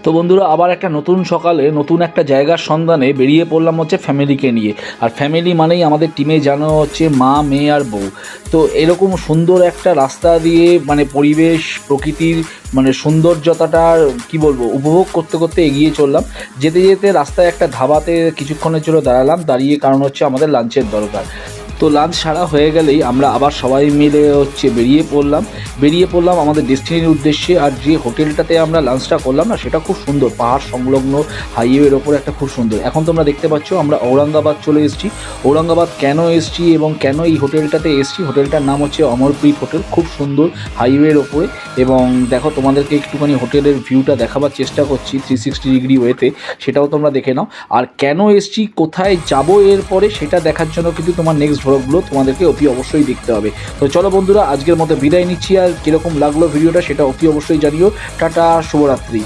তো বন্ধুরা আবার একটা নতুন সকালে নতুন একটা জায়গার সন্ধানে বেরিয়ে পড়লাম হচ্ছে ফ্যামিলিকে নিয়ে। আর ফ্যামিলি মানেই আমাদের টিমে জানো হচ্ছে মা, মেয়ে আর বউ। তো এরকম সুন্দর একটা রাস্তা দিয়ে মানে পরিবেশ প্রকৃতির মানে সৌন্দর্যতাটার কি বলবো উপভোগ করতে করতে এগিয়ে চললাম। যেতে যেতে রাস্তায় একটা ধাবাতে কিছুক্ষণের জন্য দাঁড়ালাম, দাঁড়িয়ে কারণ হচ্ছে আমাদের লাঞ্চের দরকার। তো লাঞ্চ সারা হয়ে গেলেই আমরা আবার সবাই মিলে হচ্ছে বেরিয়ে পড়লাম আমাদের ডেস্টিনির উদ্দেশ্যে। আর যে হোটেলটাতে আমরা লাঞ্চটা করলাম না, সেটা খুব সুন্দর, পাহাড় সংলগ্ন হাইওয়ের ওপর একটা খুব সুন্দর। এখন তোমরা দেখতে পাচ্ছ আমরা ঔরঙ্গাবাদ চলে এসেছি। ঔরঙ্গাবাদ কেন এসেছি এবং কেন এই হোটেলটাতে এসেছি, হোটেলটার নাম হচ্ছে অমরপ্রীত হোটেল। খুব সুন্দর হাইওয়ের ওপরে। এবং দেখো তোমাদেরকে একটুখানি হোটেলের ভিউটা দেখাবার চেষ্টা করছি 360 ডিগ্রি ওয়েতে, সেটাও তোমরা দেখে নাও। আর কেন এসেছি, কোথায় যাবো এরপরে, সেটা দেখার জন্য কিন্তু তোমার নেক্সট ভ্লগগুলো তোমাদেরকে অবশ্যই দেখতে হবে। তো চলো বন্ধুরা, আজকের মতো বিদায় নিচ্ছি। আর কীরকম লাগলো ভিডিওটা সেটা অবশ্যই জানিও। টাটা, শুভরাত্রি।